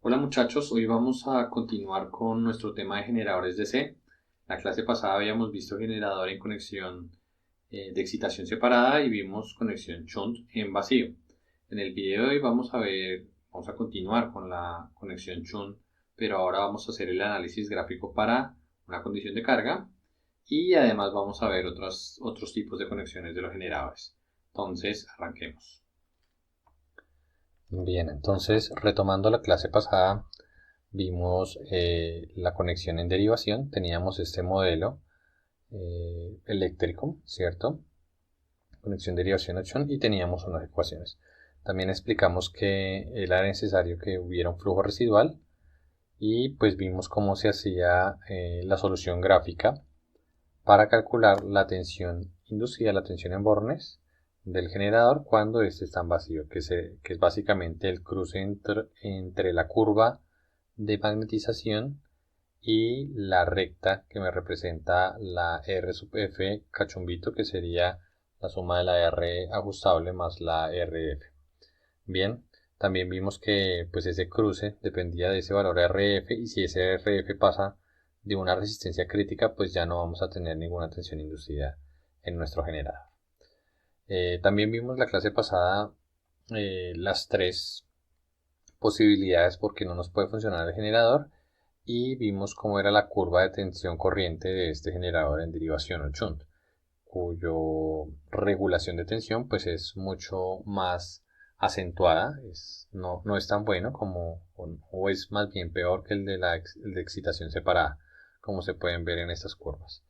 Hola muchachos, hoy vamos a continuar con nuestro tema de generadores de C. La clase pasada habíamos visto generador en conexión de excitación separada y vimos conexión shunt en vacío. En el video de hoy vamos a continuar con la conexión shunt, pero ahora vamos a hacer el análisis gráfico para una condición de carga y además vamos a ver otros tipos de conexiones de los generadores. Entonces, arranquemos. Bien, entonces retomando la clase pasada, vimos la conexión en derivación. Teníamos este modelo eléctrico, ¿cierto? Conexión derivación opción y teníamos unas ecuaciones. También explicamos que era necesario que hubiera un flujo residual y pues vimos cómo se hacía la solución gráfica para calcular la tensión inducida, la tensión en bornes del generador cuando este está en vacío, que es básicamente el cruce entre la curva de magnetización y la recta que me representa la R sub F cachumbito, que sería la suma de la R ajustable más la RF. Bien, también vimos que pues ese cruce dependía de ese valor RF, y si ese RF pasa de una resistencia crítica, pues ya no vamos a tener ninguna tensión inducida en nuestro generador. También vimos la clase pasada las tres posibilidades por qué no nos puede funcionar el generador, y vimos cómo era la curva de tensión corriente de este generador en derivación o shunt, cuyo regulación de tensión pues es mucho más acentuada, no es tan bueno como, o es más bien peor que el de excitación separada, como se pueden ver en estas curvas.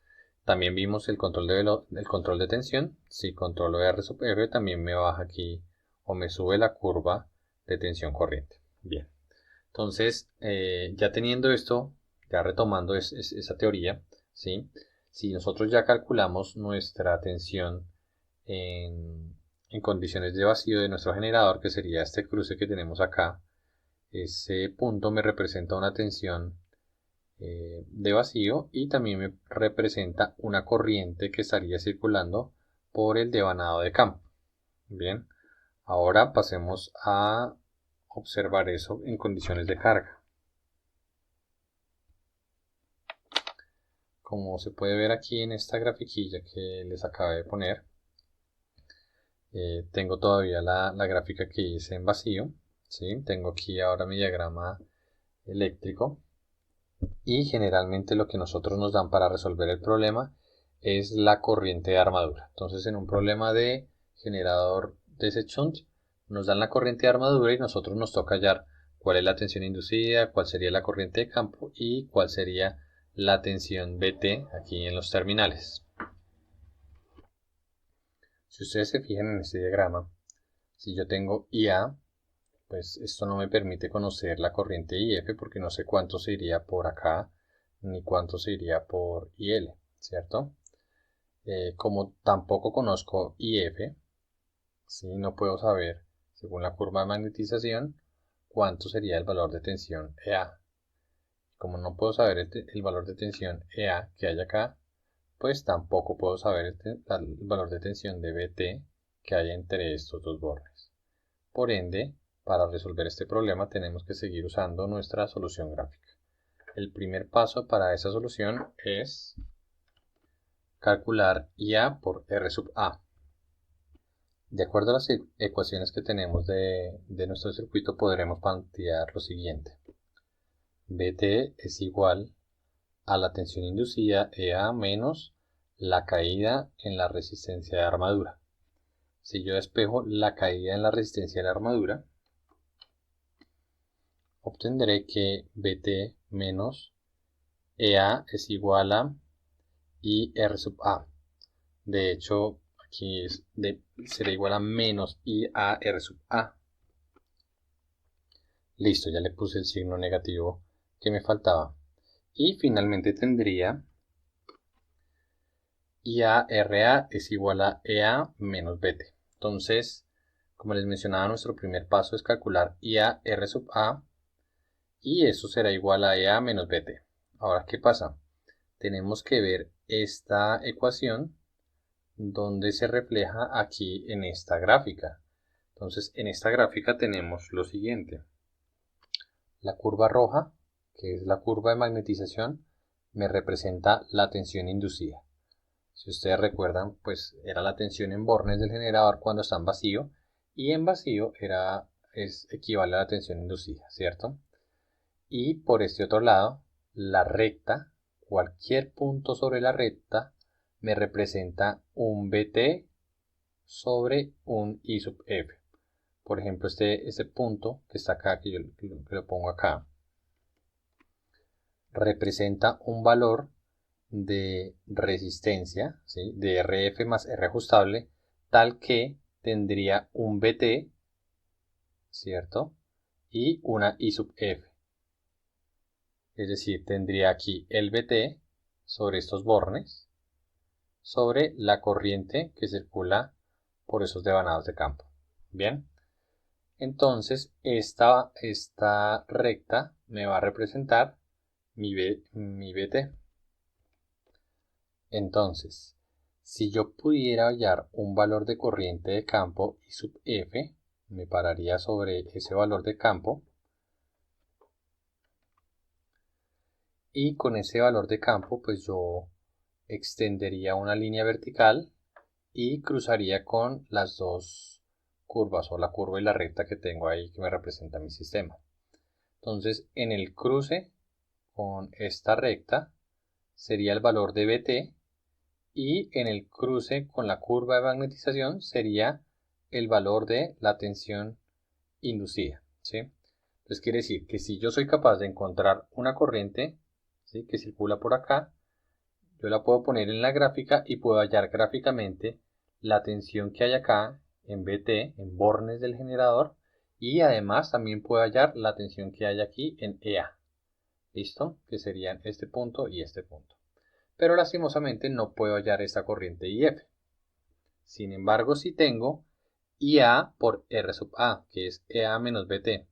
También vimos el control de tensión. Si controlo R sub F, también me baja aquí o me sube la curva de tensión corriente. Bien, entonces ya teniendo esto, ya retomando esa teoría, ¿sí? Si nosotros ya calculamos nuestra tensión en condiciones de vacío de nuestro generador, que sería este cruce que tenemos acá, ese punto me representa una tensión de vacío, y también me representa una corriente que estaría circulando por el devanado de campo. Bien, ahora pasemos a observar eso en condiciones de carga. Como se puede ver aquí en esta grafiquilla que les acabé de poner, tengo todavía la gráfica que hice en vacío, ¿sí? Tengo aquí ahora mi diagrama eléctrico, y generalmente lo que nosotros nos dan para resolver el problema es la corriente de armadura. Entonces, en un problema de generador de shunt nos dan la corriente de armadura y nosotros nos toca hallar cuál es la tensión inducida, cuál sería la corriente de campo y cuál sería la tensión BT aquí en los terminales. Si ustedes se fijan en este diagrama, si yo tengo IA, pues esto no me permite conocer la corriente IF, porque no sé cuánto se iría por acá ni cuánto se iría por IL, ¿cierto? Como tampoco conozco IF, ¿sí? No puedo saber, según la curva de magnetización, cuánto sería el valor de tensión EA. Como no puedo saber el valor de tensión EA que hay acá, pues tampoco puedo saber el valor de tensión de BT que hay entre estos dos bordes. Por ende, para resolver este problema tenemos que seguir usando nuestra solución gráfica. El primer paso para esa solución es calcular IA por R sub A. De acuerdo a las ecuaciones que tenemos de nuestro circuito, podremos plantear lo siguiente. BT es igual a la tensión inducida EA menos la caída en la resistencia de armadura. Si yo despejo la caída en la resistencia de la armadura, obtendré que BT menos EA es igual a IR sub A. De hecho, aquí será igual a menos IAR sub A. Listo, ya le puse el signo negativo que me faltaba. Y finalmente tendría IARA es igual a EA menos BT. Entonces, como les mencionaba, nuestro primer paso es calcular IAR sub A, y eso será igual a EA menos BT. Ahora, ¿qué pasa? Tenemos que ver esta ecuación donde se refleja aquí en esta gráfica. Entonces, en esta gráfica tenemos lo siguiente. La curva roja, que es la curva de magnetización, me representa la tensión inducida. Si ustedes recuerdan, pues era la tensión en bornes del generador cuando está en vacío, y en vacío equivale a la tensión inducida, ¿cierto? Y por este otro lado, la recta, cualquier punto sobre la recta, me representa un Vt sobre un I sub F. Por ejemplo, este punto que está acá, que lo pongo acá, representa un valor de resistencia, ¿sí?, de Rf más R ajustable, tal que tendría un Vt, ¿cierto? Y una I sub F. Es decir, tendría aquí el Vt sobre estos bornes, sobre la corriente que circula por esos devanados de campo. Bien, entonces esta recta me va a representar mi Vt. Entonces, si yo pudiera hallar un valor de corriente de campo I sub F, me pararía sobre ese valor de campo, y con ese valor de campo pues yo extendería una línea vertical y cruzaría con las dos curvas, o la curva y la recta que tengo ahí que me representa mi sistema. Entonces, en el cruce con esta recta sería el valor de Vt, y en el cruce con la curva de magnetización sería el valor de la tensión inducida, ¿sí? Entonces quiere decir que si yo soy capaz de encontrar una corriente, ¿sí?, que circula por acá, yo la puedo poner en la gráfica y puedo hallar gráficamente la tensión que hay acá en Vt, en bornes del generador, y además también puedo hallar la tensión que hay aquí en Ea. ¿Listo? Que serían este punto y este punto. Pero lastimosamente no puedo hallar esta corriente IF. Sin embargo, sí tengo IA por R sub A, que es EA menos BT.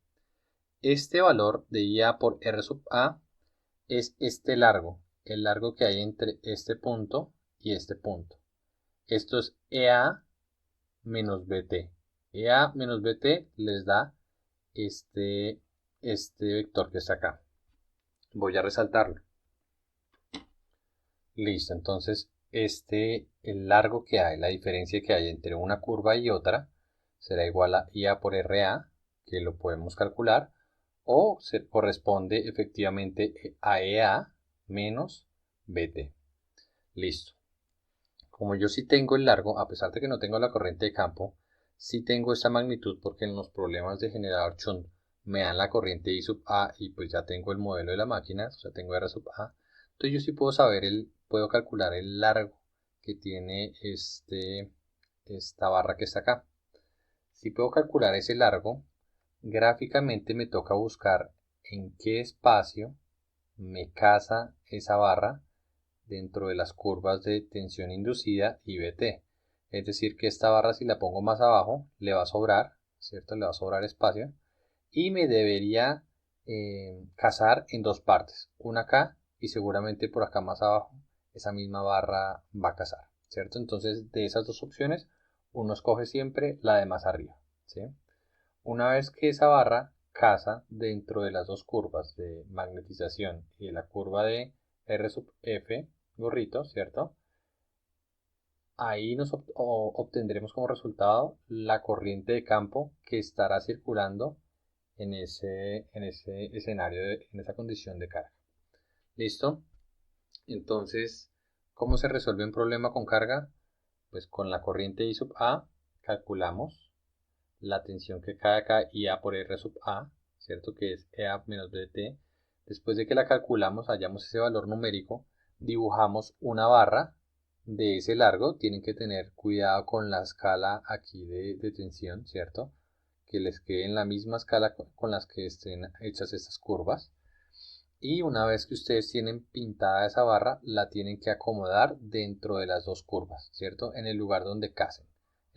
Este valor de IA por R sub A es este largo, el largo que hay entre este punto y este punto. Esto es EA menos BT. EA menos BT les da este vector que está acá. Voy a resaltarlo. Listo, entonces el largo que hay, la diferencia que hay entre una curva y otra, será igual a IA por RA, que lo podemos calcular, o se corresponde efectivamente a EA menos BT. Listo. Como yo sí tengo el largo, a pesar de que no tengo la corriente de campo, sí tengo esta magnitud porque en los problemas de generador Shunt me dan la corriente I sub A y pues ya tengo el modelo de la máquina, o sea, tengo R sub A. Entonces yo sí puedo calcular el largo que tiene esta barra que está acá. Si puedo calcular ese largo, gráficamente me toca buscar en qué espacio me casa esa barra dentro de las curvas de tensión inducida y Vt. Es decir, que esta barra, si la pongo más abajo, le va a sobrar, ¿cierto? Le va a sobrar espacio, y me debería casar en dos partes, una acá y seguramente por acá más abajo esa misma barra va a casar, ¿cierto? Entonces, de esas dos opciones, uno escoge siempre la de más arriba, ¿sí? Una vez que esa barra casa dentro de las dos curvas de magnetización y de la curva de R sub F gorrito, ¿cierto? Ahí nos obtendremos como resultado la corriente de campo que estará circulando en ese escenario, en esa condición de carga. ¿Listo? Entonces, ¿cómo se resuelve un problema con carga? Pues con la corriente I sub A calculamos la tensión que cae acá, IA por R sub A, ¿cierto? Que es EA menos BT. Después de que la calculamos, hallamos ese valor numérico, dibujamos una barra de ese largo. Tienen que tener cuidado con la escala aquí de tensión, ¿cierto? Que les quede en la misma escala con las que estén hechas estas curvas. Y una vez que ustedes tienen pintada esa barra, la tienen que acomodar dentro de las dos curvas, ¿cierto? En el lugar donde casen.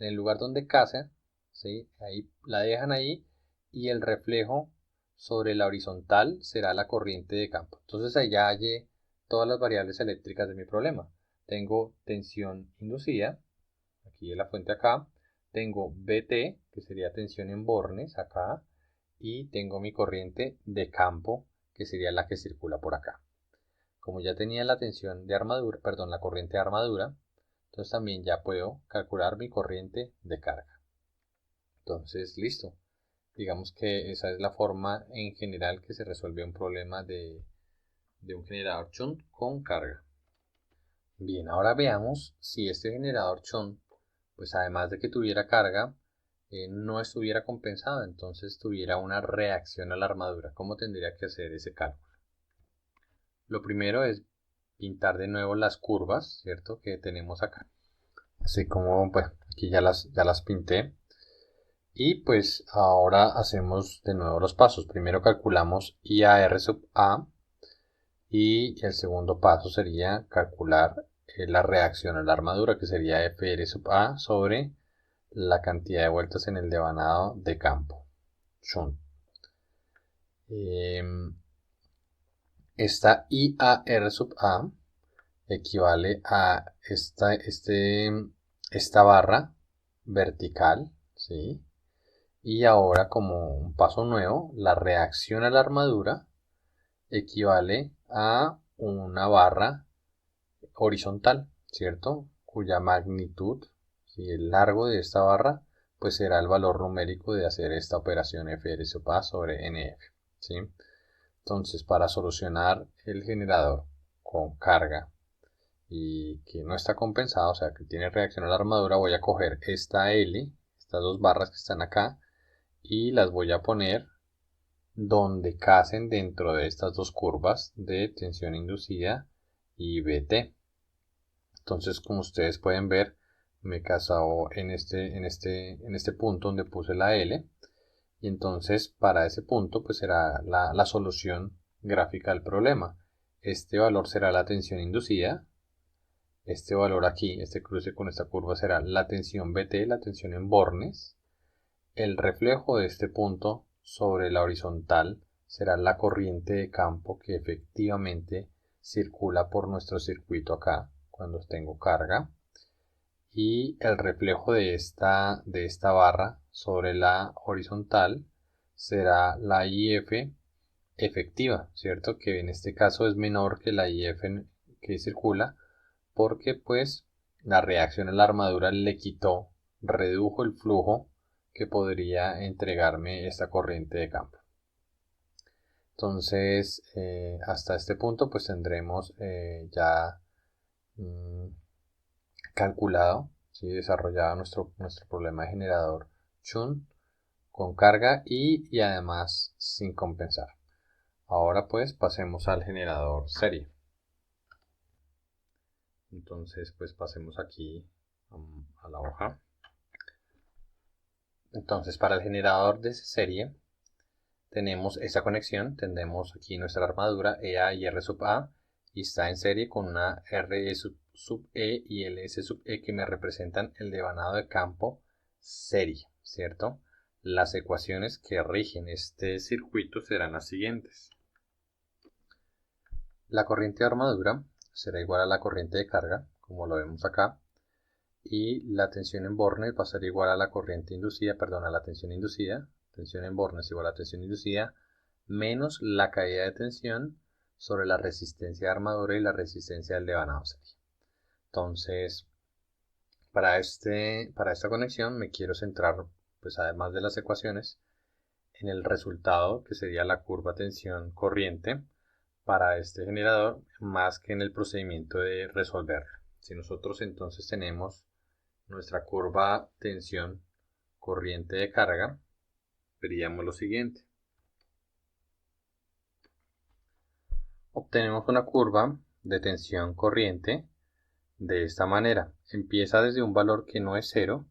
En el lugar donde casen, ¿sí?, ahí la dejan ahí, y el reflejo sobre la horizontal será la corriente de campo. Entonces ahí ya hallé todas las variables eléctricas de mi problema. Tengo tensión inducida, aquí es la fuente acá. Tengo Vt, que sería tensión en bornes acá, y tengo mi corriente de campo, que sería la que circula por acá. Como ya tenía la tensión de armadura, perdón, la corriente de armadura, entonces también ya puedo calcular mi corriente de carga. Entonces, listo. Digamos que esa es la forma en general que se resuelve un problema de un generador shunt con carga. Bien, ahora veamos si este generador shunt, pues además de que tuviera carga, no estuviera compensado, entonces tuviera una reacción a la armadura. ¿Cómo tendría que hacer ese cálculo? Lo primero es pintar de nuevo las curvas, ¿cierto? Que tenemos acá. Así como, pues, aquí ya las pinté. Y pues ahora hacemos de nuevo los pasos. Primero calculamos IAR sub A y el segundo paso sería calcular la reacción a la armadura, que sería FR sub A sobre la cantidad de vueltas en el devanado de campo shunt. Esta IAR sub A equivale a esta barra vertical, ¿sí? Y ahora, como un paso nuevo, la reacción a la armadura equivale a una barra horizontal, ¿cierto? Cuya magnitud, si el largo de esta barra, pues será el valor numérico de hacer esta operación FR sub A sobre NF, ¿sí? Entonces, para solucionar el generador con carga y que no está compensado, o sea, que tiene reacción a la armadura, voy a coger esta L, estas dos barras que están acá, y las voy a poner donde casen dentro de estas dos curvas de tensión inducida y BT. Entonces, como ustedes pueden ver, me he casado en este punto donde puse la L, y entonces para ese punto pues será la solución gráfica del problema. Este valor será la tensión inducida, este valor aquí, este cruce con esta curva será la tensión BT, la tensión en bornes. El reflejo de este punto sobre la horizontal será la corriente de campo que efectivamente circula por nuestro circuito acá cuando tengo carga. Y el reflejo de esta barra sobre la horizontal será la IF efectiva, ¿cierto? Que en este caso es menor que la IF que circula, porque pues la reacción a la armadura le quitó, redujo el flujo que podría entregarme esta corriente de campo. Entonces, hasta este punto pues tendremos ya calculado, ¿sí? Desarrollado nuestro problema de generador shunt con carga y además sin compensar. Ahora pues pasemos al generador serie. Entonces pues pasemos aquí a la hoja. Entonces para el generador de serie tenemos esta conexión, tenemos aquí nuestra armadura EA y R sub A y está en serie con una RE sub E y LS sub E que me representan el devanado de campo serie, ¿cierto? Las ecuaciones que rigen este circuito serán las siguientes. La corriente de armadura será igual a la corriente de carga, como lo vemos acá, y la tensión en bornes va a ser igual a la corriente inducida, perdón, a la tensión inducida. Tensión en bornes igual a tensión inducida menos la caída de tensión sobre la resistencia de armadura y la resistencia del devanado serie. Entonces, para esta conexión me quiero centrar, pues además de las ecuaciones, en el resultado que sería la curva tensión corriente para este generador, más que en el procedimiento de resolverlo. Si nosotros entonces tenemos nuestra curva tensión corriente de carga, veríamos lo siguiente. Obtenemos una curva de tensión corriente de esta manera. Empieza desde un valor que no es cero,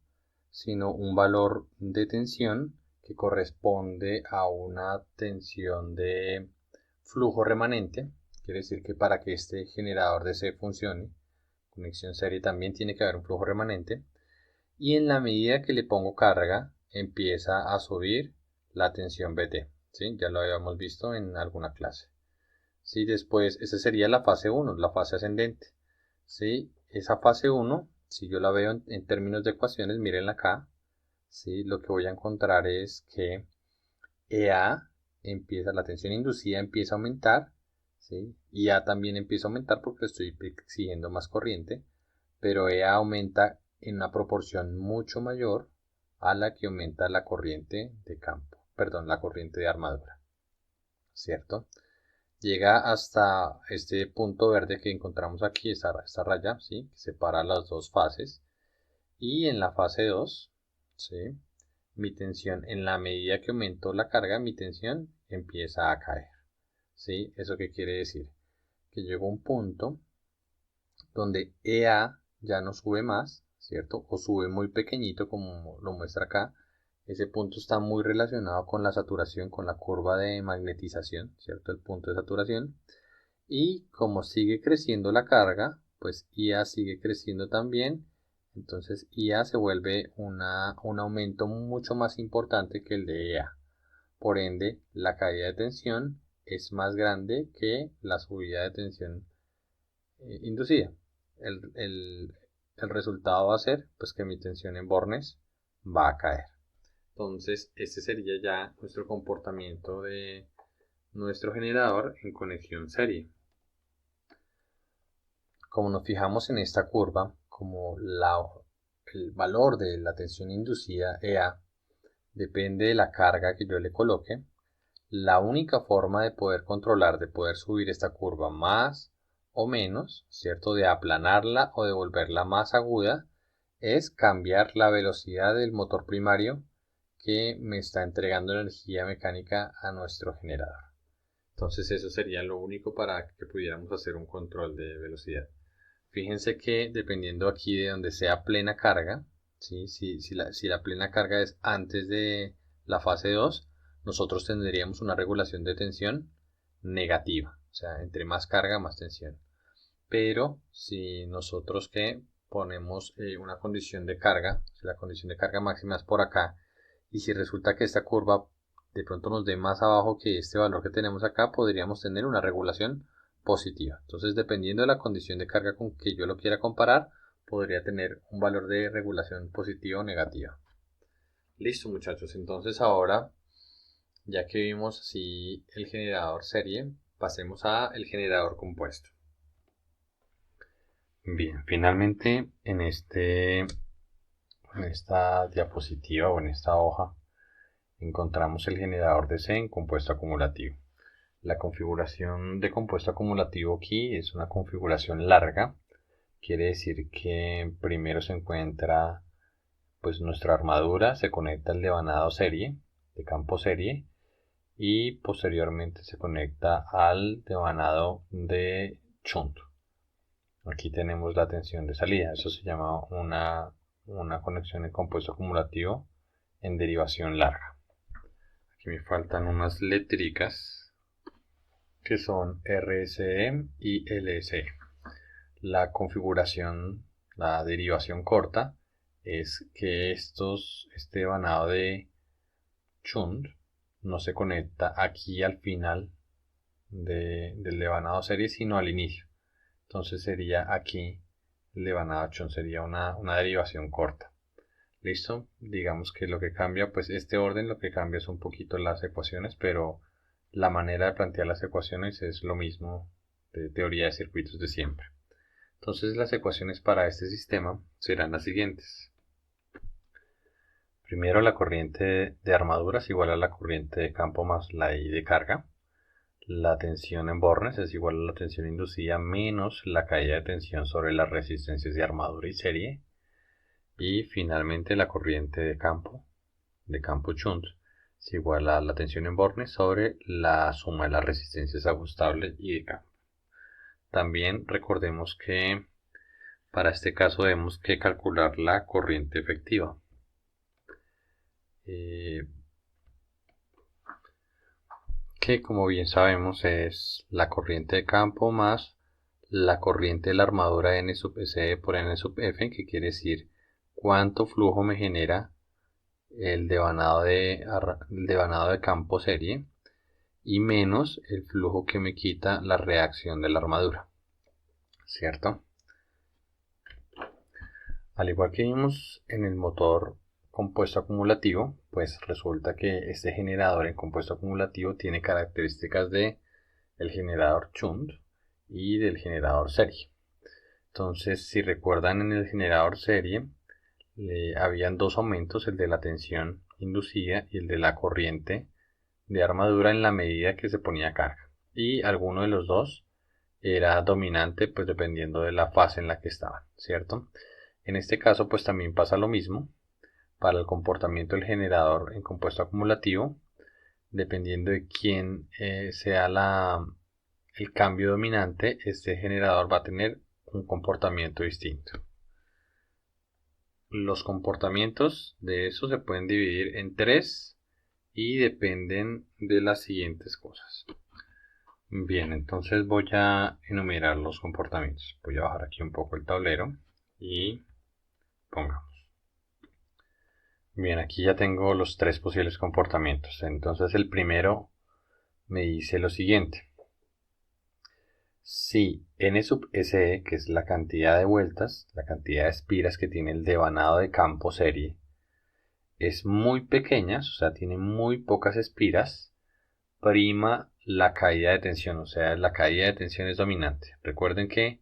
sino un valor de tensión que corresponde a una tensión de flujo remanente. Quiere decir que para que este generador de C funcione, conexión serie, también tiene que haber un flujo remanente. Y en la medida que le pongo carga, empieza a subir la tensión BT. ¿Sí? Ya lo habíamos visto en alguna clase. ¿Sí? Después, esa sería la fase 1, la fase ascendente. ¿Sí? Esa fase 1, si yo la veo en términos de ecuaciones, mirenla acá. ¿Sí? Lo que voy a encontrar es que EA la tensión inducida empieza a aumentar, ¿sí? Y A también empieza a aumentar porque le estoy exigiendo más corriente, pero EA aumenta en una proporción mucho mayor a la que aumenta la corriente de campo, perdón, la corriente de armadura, ¿cierto? Llega hasta este punto verde que encontramos aquí, esta raya, ¿sí? Que separa las dos fases. Y en la fase 2, ¿sí? Mi tensión, en la medida que aumento la carga, mi tensión empieza a caer, ¿sí? ¿Eso qué quiere decir? Que llegó un punto donde EA ya no sube más, ¿cierto? O sube muy pequeñito como lo muestra acá. Ese punto está muy relacionado con la saturación, con la curva de magnetización, ¿cierto? El punto de saturación. Y como sigue creciendo la carga, pues IA sigue creciendo también. Entonces IA se vuelve un aumento mucho más importante que el de EA. Por ende, la caída de tensión es más grande que la subida de tensión inducida. El resultado va a ser pues, que mi tensión en bornes va a caer. Entonces, este sería ya nuestro comportamiento de nuestro generador en conexión serie. Como nos fijamos en esta curva, como el valor de la tensión inducida EA depende de la carga que yo le coloque, la única forma de poder controlar, de poder subir esta curva más o menos, ¿cierto? De aplanarla o de volverla más aguda, es cambiar la velocidad del motor primario que me está entregando energía mecánica a nuestro generador. Entonces eso sería lo único para que pudiéramos hacer un control de velocidad. Fíjense que dependiendo aquí de donde sea plena carga, ¿sí? Si la plena carga es antes de la fase 2, nosotros tendríamos una regulación de tensión negativa. O sea, entre más carga, más tensión. Pero si nosotros que ponemos una condición de carga, si la condición de carga máxima es por acá, y si resulta que esta curva de pronto nos dé más abajo que este valor que tenemos acá, podríamos tener una regulación positiva. Entonces, dependiendo de la condición de carga con que yo lo quiera comparar, podría tener un valor de regulación positiva o negativa. Listo, muchachos. Entonces ahora, ya que vimos así el generador serie, pasemos a el generador compuesto. Bien, finalmente en esta diapositiva o en esta hoja encontramos el generador de C en compuesto acumulativo. La configuración de compuesto acumulativo aquí es una configuración larga. Quiere decir que primero se encuentra pues nuestra armadura, se conecta al devanado serie, de campo serie, y posteriormente se conecta al devanado de shunt. Aquí tenemos la tensión de salida. Eso se llama una conexión en compuesto acumulativo en derivación larga. Aquí me faltan unas letricas que son RSE y LSE. La configuración, la derivación corta, es que este vanado de shunt no se conecta aquí al final del devanado serie, sino al inicio. Entonces sería aquí el devanado shunt, sería una derivación corta. ¿Listo? Digamos que lo que cambia, pues este orden lo que cambia es un poquito las ecuaciones, pero la manera de plantear las ecuaciones es lo mismo de teoría de circuitos de siempre. Entonces las ecuaciones para este sistema serán las siguientes. Primero, la corriente de armadura es igual a la corriente de campo más la I de carga. La tensión en bornes es igual a la tensión inducida menos la caída de tensión sobre las resistencias de armadura y serie. Y finalmente la corriente de campo shunt es igual a la tensión en bornes sobre la suma de las resistencias ajustables y de campo. También recordemos que para este caso debemos que calcular la corriente efectiva. Que como bien sabemos es la corriente de campo más la corriente de la armadura N sub S por N sub F, que quiere decir cuánto flujo me genera el devanado de campo serie y menos el flujo que me quita la reacción de la armadura, ¿cierto? Al igual que vimos en el motor compuesto acumulativo, pues resulta que este generador en compuesto acumulativo tiene características de el generador Chunt y del generador serie. Entonces, si recuerdan, en el generador serie habían dos aumentos, el de la tensión inducida y el de la corriente de armadura en la medida que se ponía carga. Y alguno de los dos era dominante, pues dependiendo de la fase en la que estaban, ¿cierto? En este caso, pues también pasa lo mismo para el comportamiento del generador en compuesto acumulativo, dependiendo de quién sea el cambio dominante, este generador va a tener un comportamiento distinto. Los comportamientos de eso se pueden dividir en tres y dependen de las siguientes cosas. Bien, entonces voy a enumerar los comportamientos. Voy a bajar aquí un poco el tablero y pongamos. Bien, aquí ya tengo los tres posibles comportamientos. Entonces el primero me dice lo siguiente. Si n sub SE, que es la cantidad de vueltas, la cantidad de espiras que tiene el devanado de campo serie, es muy pequeña, o sea, tiene muy pocas espiras, prima la caída de tensión, o sea, la caída de tensión es dominante. Recuerden que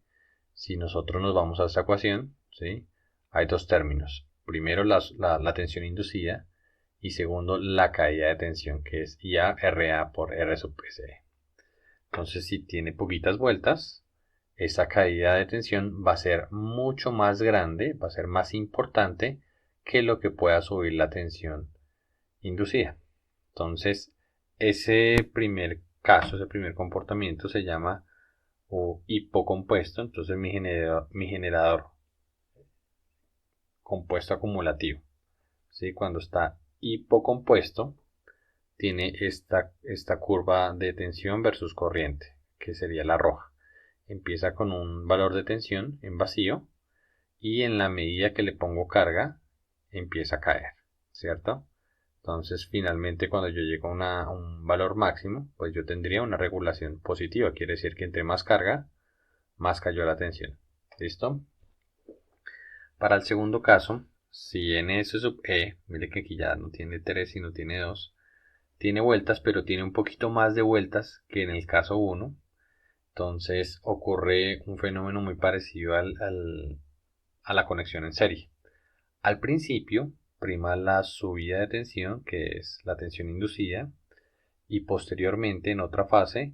si nosotros nos vamos a esta ecuación, ¿sí? Hay dos términos. Primero la tensión inducida y segundo la caída de tensión, que es IA-RA por R sub SE. Entonces, si tiene poquitas vueltas, esa caída de tensión va a ser mucho más grande, va a ser más importante que lo que pueda subir la tensión inducida. Entonces, ese primer caso, ese primer comportamiento se llama hipocompuesto. Entonces, mi generador compuesto acumulativo, ¿sí? Cuando está hipocompuesto, tiene esta curva de tensión versus corriente, que sería la roja. Empieza con un valor de tensión en vacío y en la medida que le pongo carga, empieza a caer, ¿cierto? Entonces, finalmente, cuando yo llego a un valor máximo, pues yo tendría una regulación positiva. Quiere decir que entre más carga, más cayó la tensión. ¿Listo? Para el segundo caso, si n sub e, mire que aquí ya no tiene 3 sino tiene 2, tiene vueltas, pero tiene un poquito más de vueltas que en el caso 1. Entonces ocurre un fenómeno muy parecido a la conexión en serie. Al principio prima la subida de tensión, que es la tensión inducida, y posteriormente en otra fase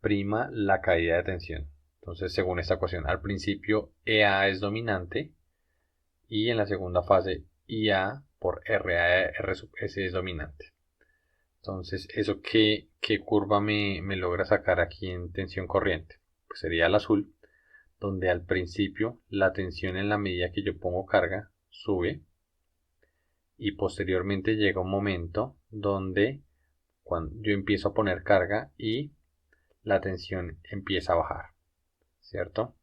prima la caída de tensión. Entonces, según esta ecuación, al principio EA es dominante y en la segunda fase IA por RA sub S es dominante. Entonces, ¿eso qué curva me logra sacar aquí en tensión corriente? Pues sería el azul, donde al principio la tensión en la medida que yo pongo carga sube y posteriormente llega un momento donde cuando yo empiezo a poner carga y la tensión empieza a bajar, ¿cierto?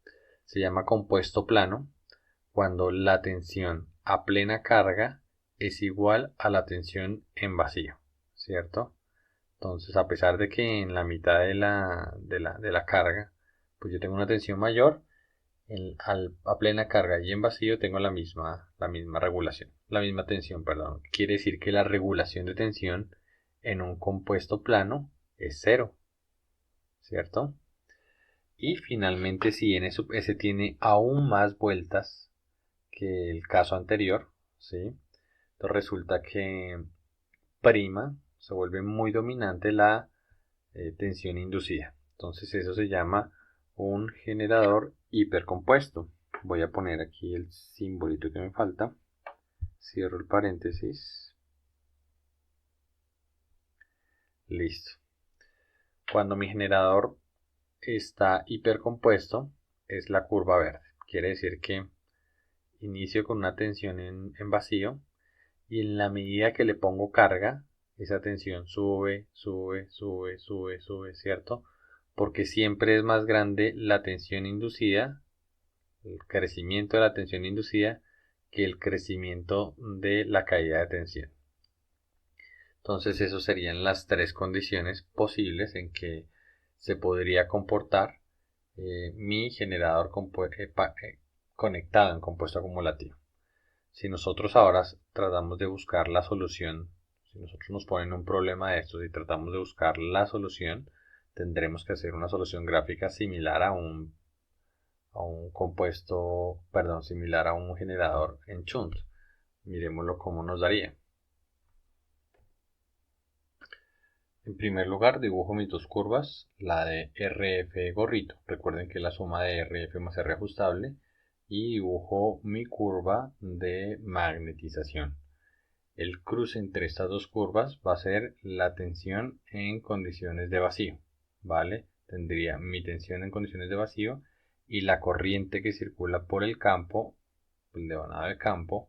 Se llama compuesto plano cuando la tensión a plena carga es igual a la tensión en vacío, ¿cierto? Entonces, a pesar de que en la mitad de la carga, pues yo tengo una tensión mayor, a plena carga y en vacío tengo la misma regulación, la misma tensión, perdón. Quiere decir que la regulación de tensión en un compuesto plano es cero, ¿cierto? Y finalmente, si n sub s tiene aún más vueltas que el caso anterior, ¿sí? Entonces resulta que prima, se vuelve muy dominante la tensión inducida. Entonces eso se llama un generador hipercompuesto. Voy a poner aquí el simbolito que me falta. Cierro el paréntesis. Listo. Cuando mi generador está hipercompuesto, es la curva verde. Quiere decir que inicio con una tensión en vacío y en la medida que le pongo carga, esa tensión sube, sube, sube, sube, sube, ¿cierto? Porque siempre es más grande la tensión inducida, el crecimiento de la tensión inducida, que el crecimiento de la caída de tensión. Entonces, esas serían las tres condiciones posibles en que se podría comportar mi generador conectado en compuesto acumulativo. Si nosotros ahora tratamos de buscar la solución, si nosotros nos ponen un problema de estos y tratamos de buscar la solución, tendremos que hacer una solución gráfica similar a un compuesto, perdón, similar a un generador en Chunt. Miremoslo cómo nos daría. En primer lugar, dibujo mis dos curvas, la de RF gorrito. Recuerden que es la suma de RF más R ajustable. Y dibujo mi curva de magnetización. El cruce entre estas dos curvas va a ser la tensión en condiciones de vacío, ¿vale? Tendría mi tensión en condiciones de vacío y la corriente que circula por el campo, el devanado de campo,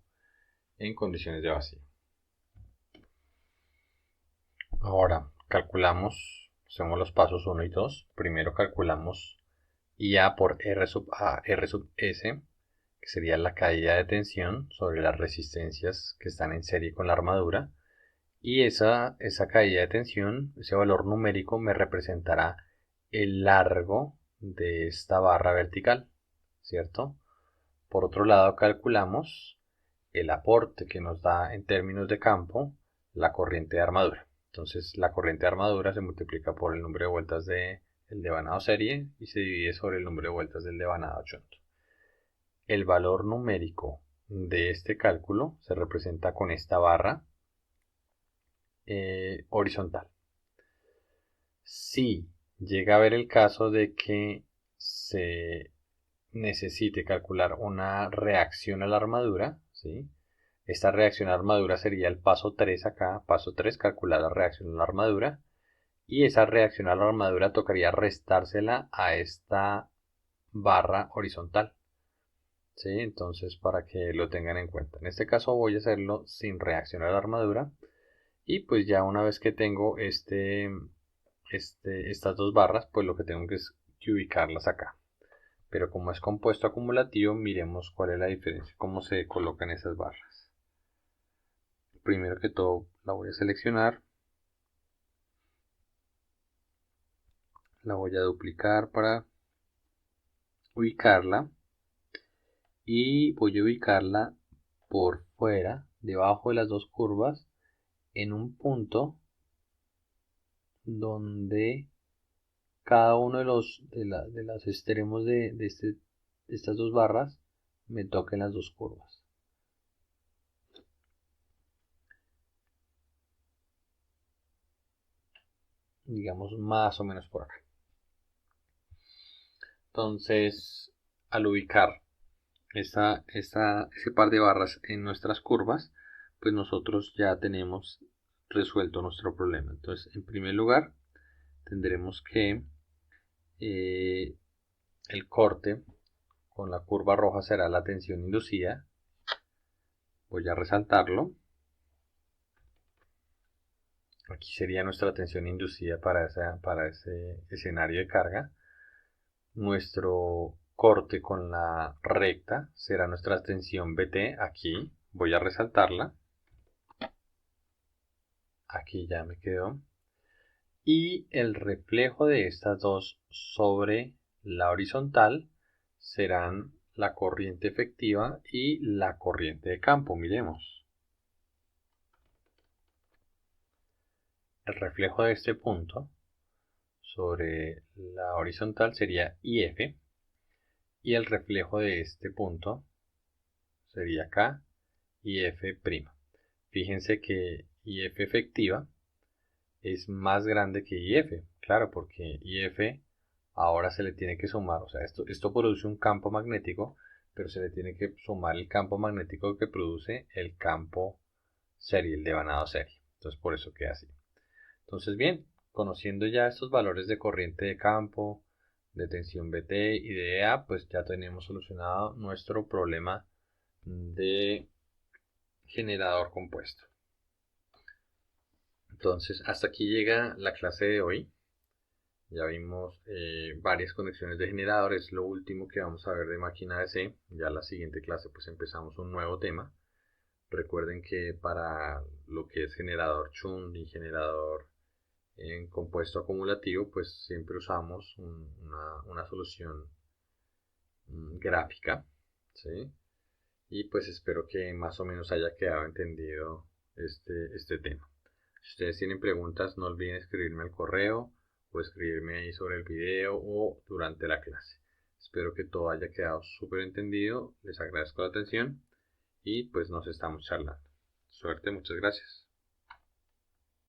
en condiciones de vacío. Ahora calculamos, hacemos los pasos 1 y 2. Primero calculamos IA por R sub A, R sub S, que sería la caída de tensión sobre las resistencias que están en serie con la armadura. Y esa caída de tensión, ese valor numérico, me representará el largo de esta barra vertical, ¿cierto? Por otro lado, calculamos el aporte que nos da en términos de campo la corriente de armadura. Entonces, la corriente de armadura se multiplica por el número de vueltas del devanado serie y se divide sobre el número de vueltas del devanado shunt. El valor numérico de este cálculo se representa con esta barra horizontal. Si llega a haber el caso de que se necesite calcular una reacción a la armadura, ¿sí? Esta reacción a la armadura sería el paso 3 acá, paso 3, calcular la reacción a la armadura, y esa reacción a la armadura tocaría restársela a esta barra horizontal, ¿sí? Entonces, para que lo tengan en cuenta. En este caso voy a hacerlo sin reacción a la armadura, y pues ya una vez que tengo estas dos barras, pues lo que tengo que es ubicarlas acá. Pero como es compuesto acumulativo, miremos cuál es la diferencia, cómo se colocan esas barras. Primero que todo la voy a seleccionar, la voy a duplicar para ubicarla y voy a ubicarla por fuera, debajo de las dos curvas, en un punto donde cada uno de los extremos de estas dos barras me toquen las dos curvas. Digamos más o menos por acá. Entonces, al ubicar ese par de barras en nuestras curvas, pues nosotros ya tenemos resuelto nuestro problema. Entonces, en primer lugar, tendremos que el corte con la curva roja será la tensión inducida. Voy a resaltarlo. Aquí sería nuestra tensión inducida para ese escenario de carga. Nuestro corte con la recta será nuestra tensión BT. Aquí voy a resaltarla. Aquí ya me quedó. Y el reflejo de estas dos sobre la horizontal serán la corriente efectiva y la corriente de campo. Miremos. El reflejo de este punto sobre la horizontal sería IF y el reflejo de este punto sería acá IF'. Fíjense que IF efectiva es más grande que IF, claro, porque IF ahora se le tiene que sumar, o sea, esto produce un campo magnético, pero se le tiene que sumar el campo magnético que produce el campo serie, el devanado serie. Entonces por eso queda así. Entonces bien, conociendo ya estos valores de corriente de campo, de tensión BT y de EA, pues ya tenemos solucionado nuestro problema de generador compuesto. Entonces hasta aquí llega la clase de hoy. Ya vimos varias conexiones de generadores, lo último que vamos a ver de máquina DC. Ya la siguiente clase pues empezamos un nuevo tema. Recuerden que para lo que es generador Chund y generador en compuesto acumulativo, pues siempre usamos una solución gráfica, ¿sí? y pues espero que más o menos haya quedado entendido este tema. Si ustedes tienen preguntas, no olviden escribirme al correo o escribirme ahí sobre el video o durante la clase. Espero que todo haya quedado súper entendido. Les agradezco la atención y pues nos estamos charlando. Suerte, muchas gracias.